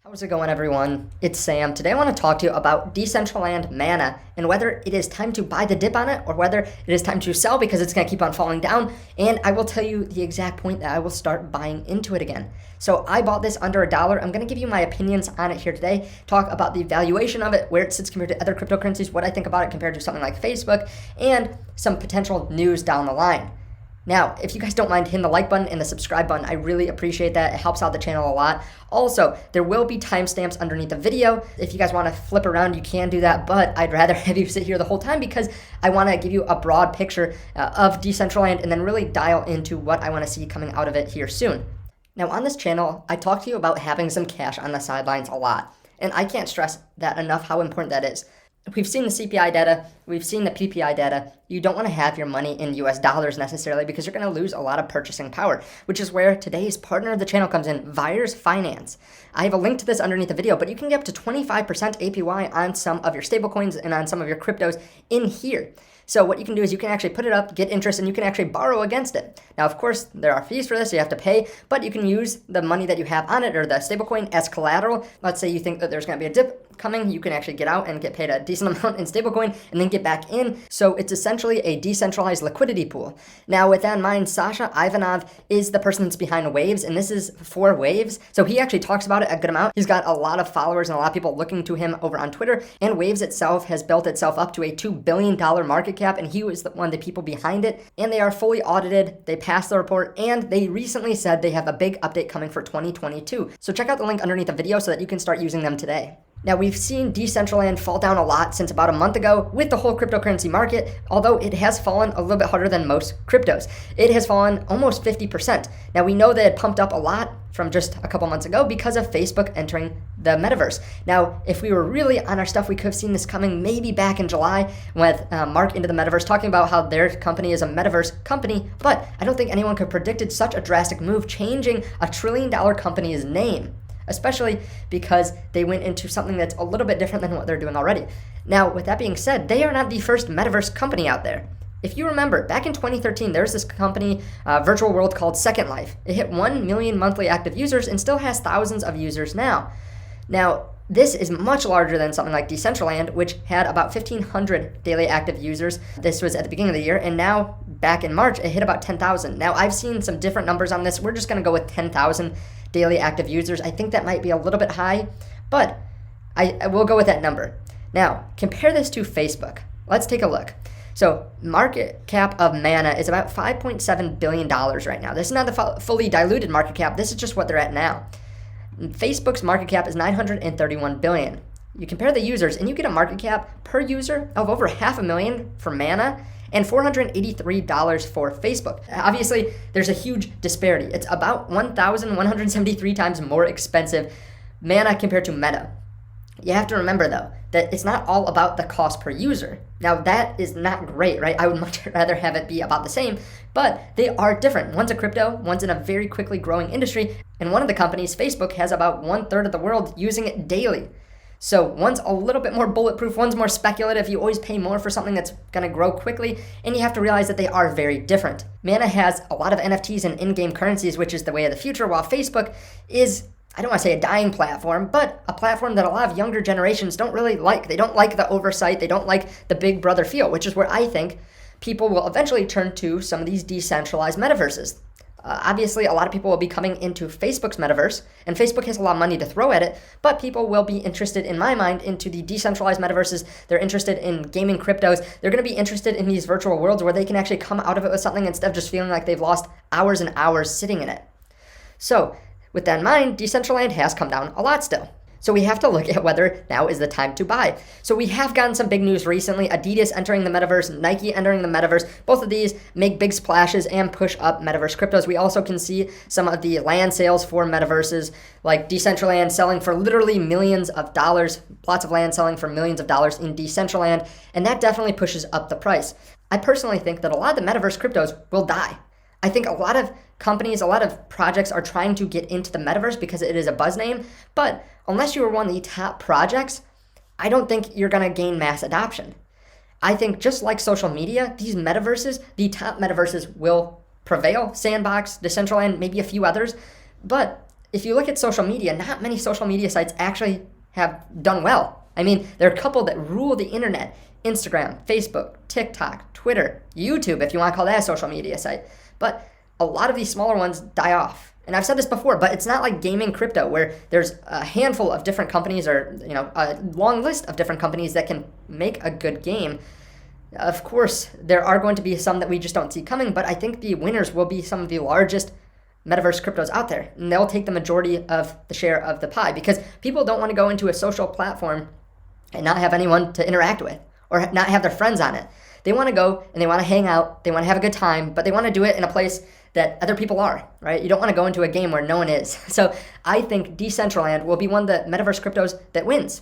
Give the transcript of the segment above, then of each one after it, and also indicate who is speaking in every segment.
Speaker 1: How's it going, everyone? It's Sam. Today I want to talk to you about Decentraland Mana and whether it is time to buy the dip on it or whether it is time to sell because it's going to keep on falling down. And I will tell you the exact point that I will start buying into it again. So I bought this under $1. I'm going to give you my opinions on it here today, talk about the valuation of it, where it sits compared to other cryptocurrencies, what I think about it compared to something like Facebook, and some potential news down the line. Now, if you guys don't mind hitting the like button and the subscribe button, I really appreciate that. It helps out the channel a lot. Also, there will be timestamps underneath the video. If you guys want to flip around, you can do that, but I'd rather have you sit here the whole time because I want to give you a broad picture of Decentraland and then really dial into what I want to see coming out of it here soon. Now, on this channel, I talk to you about having some cash on the sidelines a lot, and I can't stress that enough how important that is. We've seen the CPI data, we've seen the PPI data. You don't want to have your money in US dollars necessarily because you're going to lose a lot of purchasing power, which is where today's partner of the channel comes in, Vyers Finance. I have a link to this underneath the video, but you can get up to 25% APY on some of your stablecoins and on some of your cryptos in here. So what you can do is you can actually put it up, get interest, and you can actually borrow against it. Now, of course, there are fees for this, so you have to pay, but you can use the money that you have on it or the stablecoin as collateral. Let's say you think that there's going to be a dip coming, you can actually get out and get paid a decent amount in stablecoin and then get back in. So it's essentially a decentralized liquidity pool. Now, with that in mind, Sasha Ivanov is the person that's behind Waves, and this is for Waves. So he actually talks about it a good amount. He's got a lot of followers and a lot of people looking to him over on Twitter, and Waves itself has built itself up to a $2 billion market cap, and he was one of the people behind it, and they are fully audited. They passed the report, and they recently said they have a big update coming for 2022. So check out the link underneath the video so that you can start using them today. Now, we've seen Decentraland fall down a lot since about a month ago with the whole cryptocurrency market, although it has fallen a little bit harder than most cryptos. It has fallen almost 50%. Now, we know that it pumped up a lot from just a couple months ago because of Facebook entering the metaverse. Now, if we were really on our stuff, we could have seen this coming maybe back in July with Mark into the metaverse talking about how their company is a metaverse company, but I don't think anyone could have predicted such a drastic move, changing a $1 trillion company's name, especially because they went into something that's a little bit different than what they're doing already. Now, with that being said, they are not the first metaverse company out there. If you remember, back in 2013, there's this company, virtual world called Second Life. It hit 1 million monthly active users and still has thousands of users now. Now, this is much larger than something like Decentraland, which had about 1,500 daily active users. This was at the beginning of the year, and now, back in March, it hit about 10,000. Now, I've seen some different numbers on this. We're just going to go with 10,000 daily active users. I think that might be a little bit high, but I will go with that number. Now, compare this to Facebook. Let's take a look. So, market cap of Mana is about $5.7 billion right now. This is not the fully diluted market cap. This is just what they're at now. Facebook's market cap is $931 billion. You compare the users, and you get a market cap per user of over $500,000 for Mana and $483 for Facebook. Obviously, there's a huge disparity. It's about 1,173 times more expensive Mana compared to Meta. You have to remember, though, that it's not all about the cost per user. Now, that is not great, right? I would much rather have it be about the same, but they are different. One's a crypto, one's in a very quickly growing industry, and one of the companies, Facebook, has about 1/3 of the world using it daily. So one's a little bit more bulletproof, one's more speculative. You always pay more for something that's going to grow quickly, and you have to realize that they are very different. Mana has a lot of NFTs and in-game currencies, which is the way of the future, while Facebook is, I don't want to say a dying platform, but a platform that a lot of younger generations don't really like. They don't like the oversight. They don't like the big brother feel, which is where I think people will eventually turn to some of these decentralized metaverses. Obviously, a lot of people will be coming into Facebook's metaverse, and Facebook has a lot of money to throw at it, but people will be interested, in my mind, into the decentralized metaverses. They're interested in gaming cryptos. They're going to be interested in these virtual worlds where they can actually come out of it with something instead of just feeling like they've lost hours and hours sitting in it. So, with that in mind, Decentraland has come down a lot still. So we have to look at whether now is the time to buy. So we have gotten some big news recently. Adidas entering the metaverse, Nike entering the metaverse. Both of these make big splashes and push up metaverse cryptos. We also can see some of the land sales for metaverses, like Decentraland selling for literally millions of dollars. Lots of land selling for millions of dollars in Decentraland, and that definitely pushes up the price. I personally think that a lot of the metaverse cryptos will die. I think a lot of companies, a lot of projects are trying to get into the metaverse because it is a buzz name, but unless you are one of the top projects, I don't think you're going to gain mass adoption. I think just like social media, these metaverses, the top metaverses will prevail. Sandbox, Decentraland, maybe a few others, but if you look at social media, not many social media sites actually have done well. I mean, there are a couple that rule the internet: Instagram, Facebook, TikTok, Twitter, YouTube, if you want to call that a social media site. But a lot of these smaller ones die off. And I've said this before, but it's not like gaming crypto where there's a handful of different companies, or a long list of different companies that can make a good game. Of course, there are going to be some that we just don't see coming, but I think the winners will be some of the largest metaverse cryptos out there, and they'll take the majority of the share of the pie, because people don't want to go into a social platform and not have anyone to interact with or not have their friends on it. They want to go and they want to hang out, they want to have a good time, but they want to do it in a place that other people are, right? You don't want to go into a game where no one is. So I think Decentraland will be one of the metaverse cryptos that wins.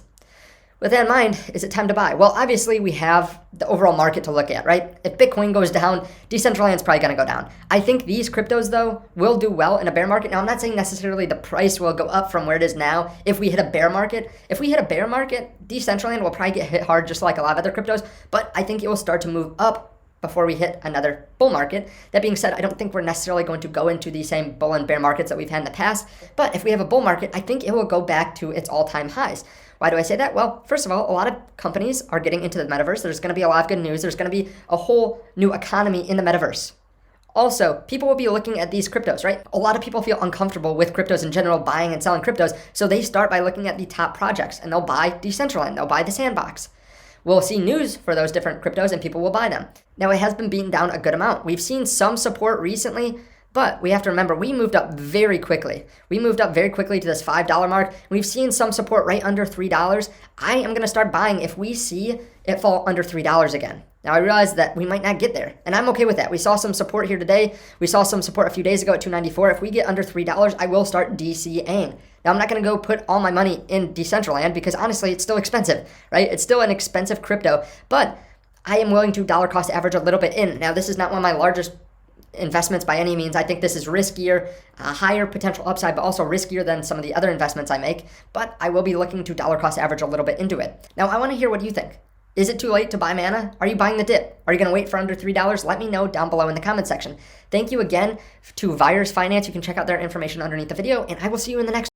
Speaker 1: With that in mind, is it time to buy? Well, obviously we have the overall market to look at, right? If Bitcoin goes down, Decentraland's probably going to go down. I think these cryptos, though, will do well in a bear market. Now, I'm not saying necessarily the price will go up from where it is now if we hit a bear market. If we hit a bear market, Decentraland will probably get hit hard just like a lot of other cryptos, but I think it will start to move up before we hit another bull market. That being said, I don't think we're necessarily going to go into the same bull and bear markets that we've had in the past, but if we have a bull market, I think it will go back to its all-time highs. Why do I say that? Well, first of all, a lot of companies are getting into the metaverse. There's going to be a lot of good news. There's going to be a whole new economy in the metaverse. Also, people will be looking at these cryptos, right? A lot of people feel uncomfortable with cryptos in general, buying and selling cryptos, so they start by looking at the top projects, and they'll buy Decentraland, they'll buy the Sandbox. We'll see news for those different cryptos, and people will buy them. Now, it has been beaten down a good amount. We've seen some support recently, but we have to remember, we moved up very quickly. We moved up very quickly to this $5 mark. We've seen some support right under $3. I am going to start buying if we see it fall under $3 again. Now, I realize that we might not get there, and I'm okay with that. We saw some support here today. We saw some support a few days ago at $2.94. If we get under $3, I will start DCAing. Now, I'm not going to go put all my money in Decentraland because, honestly, it's still expensive, right? It's still an expensive crypto, but I am willing to dollar cost average a little bit in. Now, this is not one of my largest investments by any means. I think this is riskier, higher potential upside, but also riskier than some of the other investments I make. But I will be looking to dollar cost average a little bit into it. Now, I want to hear what you think. Is it too late to buy Mana? Are you buying the dip? Are you going to wait for under $3? Let me know down below in the comment section. Thank you again to Virus Finance. You can check out their information underneath the video, and I will see you in the next